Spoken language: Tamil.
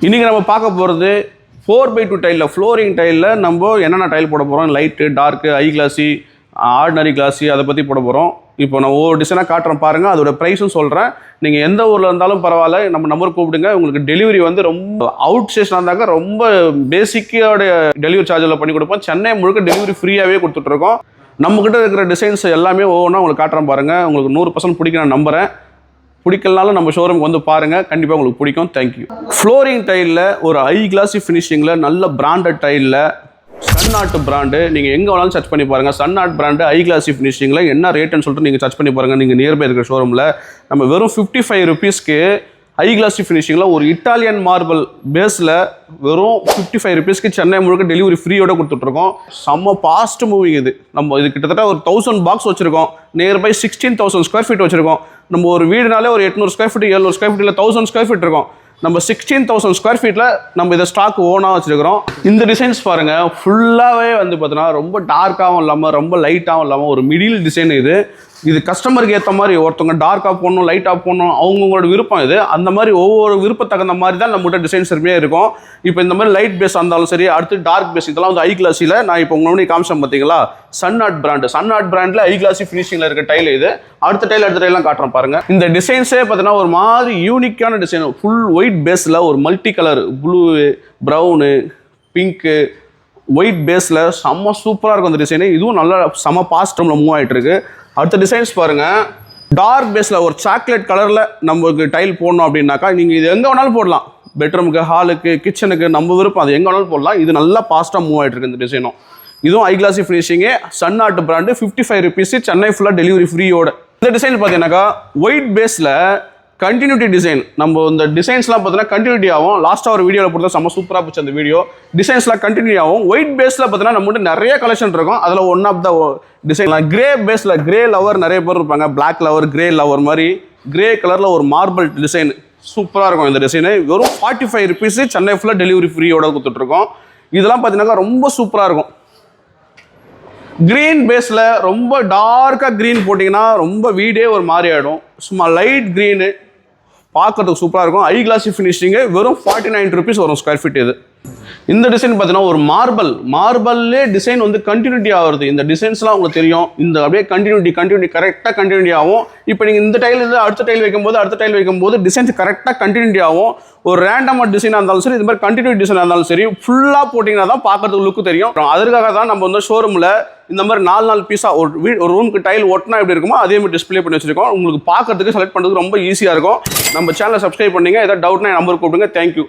இன்றைக்கி நம்ம பார்க்க போகிறது 4x2 டைலில் ஃப்ளோரிங் டைலில் நம்ம என்னென்ன டைல் போட போகிறோம், லைட்டு, டார்க்கு, ஐ கிளாஸி, ஆர்டினரி கிளாஸி, அதை பற்றி போட போகிறோம். இப்போ நான் ஒவ்வொரு டிசைனாக காட்டுறேன் பாருங்கள், அதோட ப்ரைஸும் சொல்கிறேன். நீங்கள் எந்த ஊரில் இருந்தாலும் பரவாயில்ல, நம்ம நம்பர் கூப்பிடுங்க. உங்களுக்கு டெலிவரி வந்து ரொம்ப அவுட் ஸ்டேஷனாக இருந்தாங்க ரொம்ப பேசிக்கோட டெலிவரி சார்ஜில் பண்ணி கொடுப்போம். சென்னை முழுக்க டெலிவரி ஃப்ரீயாகவே கொடுத்துட்ருக்கோம். நம்மக்கிட்ட இருக்கிற டிசைன்ஸ் எல்லாமே ஒவ்வொன்றா உங்களுக்கு காட்டுறேன் பாருங்கள். உங்களுக்கு 100% பிடிக்கும் நான் நம்புகிறேன். பிடிக்கலனாலும் நம்ம ஷோரூமுக்கு வந்து பாருங்கள், கண்டிப்பாக உங்களுக்கு பிடிக்கும். தேங்க்யூ. ஃப்ளோரிங் டைலில் ஒரு ஐ கிளாஸி ஃபினிஷிங்கில் நல்ல பிராண்டட் டைலில் சன் ஆர்ட் பிராண்டு நீங்கள் எங்கே வேணாலும் சர்ச் பண்ணி பாருங்கள். சன் ஆர்ட் பிராண்டு ஐ கிளாஸி ஃபினிஷிங்கில் என்ன ரேட்டுன்னு சொல்லிட்டு நீங்கள் சர்ச் பண்ணி பாருங்கள். நீங்கள் நியர்பை இருக்கிற ஷோரூமில் நம்ம வெறும் 55 ருபீஸ்க்கு ஐ கிளாஸி ஃபினிஷிங்கில் ஒரு இட்டாலியன் மார்பிள் பேஸில் வெறும் 55 ருபீஸ்க்கு சென்னை முழுக்க டெலிவரி ஃப்ரீயோட கொடுத்துட்ருக்கோம். செம்ம ஃபாஸ்ட் மூவிங் இது. நம்ம இது கிட்டத்தட்ட ஒரு 1000 பாக்ஸ் வச்சுருக்கோம். நியர்பை 16,000 ஸ்கொயர் ஃபீட் வச்சுருக்கோம். நம்ம ஒரு வீடுனாலே ஒரு 800 ஸ்கொயர் ஃபீட், 700 ஸ்கொயர் ஃபீட், இல்லை 1000 ஸ்கொயர் ஃபீட் இருக்கும். நம்ம 16,000 ஸ்கொயர் ஃபீட்டில் நம்ம இதை ஸ்டாக் ஓனாக வச்சுருக்கிறோம். இந்த டிசைன்ஸ் பாருங்கள், ஃபுல்லாகவே வந்து பார்த்தீங்கன்னா ரொம்ப டார்க்காகவும் இல்லாமல் ரொம்ப லைட்டாகவும் இல்லாமல் ஒரு மிடில் டிசைன் இது. இது கஸ்டமருக்கு ஏற்ற மாதிரி ஒருத்தவங்க டார்க்காக போடணும், லைட்டாக போடணும், அவங்கவுங்களோட விருப்பம் இது. அந்த மாதிரி ஒவ்வொரு விருப்பம் தகுந்த மாதிரி தான் நம்மகிட்ட டிசைன்ஸ் எல்லாமே இருக்கும். இப்போ இந்த மாதிரி லைட் பேஸ் இருந்தாலும் சரி, அடுத்து டார்க் பேஸ், இதெல்லாம் வந்து ஐ கிளாஸில் நான் இப்போ உங்களுக்கு காமிச்சேன் பார்த்தீங்களா, Sun art brand. Sun Art பிராண்டில் ஐ கிளாஸி ஃபினிஷிங்கில் இருக்க டைல் இது. அடுத்த டைலாம் காட்டுறேன் பாருங்கள். இந்த டிசைன்ஸே பார்த்தீங்கன்னா ஒரு மாதிரி யூனிக்கான டிசைன். ஃபுல் ஒயிட் பேஸில் ஒரு multi colour blue, brown, pink, white பேஸில் செம்ம சூப்பராக இருக்கும் அந்த டிசைனு. இதுவும் நல்லா செம்ம பாஸ்ட் டைமில் மூவ் ஆகிட்டு இருக்கு. அடுத்த டிசைன்ஸ் பாருங்கள், டார்க் பேஸில் ஒரு சாக்லேட் கலரில் நமக்கு டைல் போடணும் அப்படின்னாக்கா நீங்கள் இது எங்கே வேணாலும் போடலாம். பெட்ரூமுக்கு, ஹாலுக்கு, கிச்சனுக்கு, நம்ம விருப்பம் அது எங்கே வேணாலும் போடலாம். இது நல்லா பாஸ்ட்டாக மூவ் ஆகிட்டு இருக்கு இந்த டிசைனும். இதுவும் ஐ classy finishing, sun art brand, 55 rupees, Chennai ஃபுல்லாக டெலிவரி ஃப்ரீயோட. இந்த டிசைன் பார்த்தீங்கன்னாக்கா ஒயிட் பேஸில் கண்டினியூட்டி டிசைன். நம்ம இந்த டிசைன்ஸ்லாம் பார்த்தீங்கன்னா கண்டினியூட்டி ஆகும். லாஸ்ட்டாக ஒரு வீடியோவில் போட்டு செம்ம சூப்பராக போச்சு அந்த வீடியோ. டிசைன்ஸ்லாம் கண்டினியூ ஆகும். ஒயிட் பேஸில் பார்த்தீங்கன்னா நம்மகிட்ட நிறைய கலெக்ஷன் இருக்கும். அதில் one of the design grey பேஸில், கிரே லவர் நிறைய பேர் இருப்பாங்க. பிளாக் லவர், கிரே லவர் மாதிரி கிரே கலரில் ஒரு மார்பிள் டிசைன் சூப்பராக இருக்கும் இந்த டிசைனு. வெறும் 45 ருபீஸ், சென்னை ஃபுல்லாக டெலிவரி ஃப்ரீயோட கொடுத்துட்ருக்கோம். இதெல்லாம் பார்த்தீங்கன்னாக்கா ரொம்ப சூப்பராக இருக்கும். க்ரீன் பேஸில் ரொம்ப டார்க்காக க்ரீன் போட்டிங்கன்னா ரொம்ப வீடே ஒரு மாதிரி ஆகிடும். சும்மா லைட் க்ரீனு பார்க்கறதுக்கு சூப்பராக இருக்கும். ஐ கிளாஸி ஃபினிஷிங்கு வெறும் 49 ருபீஸ் வரும் ஸ்கொயர் ஃபீட் இது. இந்த டிசைன் பார்த்தீங்கன்னா ஒரு மார்பல்லே டிசைன் வந்து கண்டினியூட்டி ஆகுது. இந்த டிசைன்ஸ்லாம் உங்களுக்கு தெரியும். இந்த அப்படியே கண்டினியூட்டி கரெக்டாக கண்டினியூட்டி ஆகும். இப்போ நீங்கள் இந்த டைல் இருந்து அடுத்த டைல் வைக்கும்போது டிசைன்ஸ் கரெக்டாக கண்டினியூட்டி ஆகும். ஒரு ரேண்டமாக டிசைனாக இருந்தாலும் சரி, இது மாதிரி கண்டினியூட்டி டிசைனாக இருந்தாலும் சரி, ஃபுல்லாக போட்டிங்கன்னா தான் பார்க்கறதுக்கு லுக்கு தெரியும். அதற்காக தான் நம்ம வந்து ஷோரூமில் இந்த மாதிரி 4 பீஸாக ஒரு ரூமுக்கு டைல் ஒட்டினா எப்படி இருக்குமோ அதே மாதிரி டிஸ்பிளே பண்ணி வச்சிருக்கோம். உங்களுக்கு பார்க்கறதுக்கு செலக்ட் பண்ணுறதுக்கு ரொம்ப ஈஸியாக இருக்கும். நம்ம சேனலை சப்ஸ்கிரைப் பண்ணிங்க. ஏதாவது டவுட்னா நம்பர் கூப்பிடுங்க. தேங்க்யூ.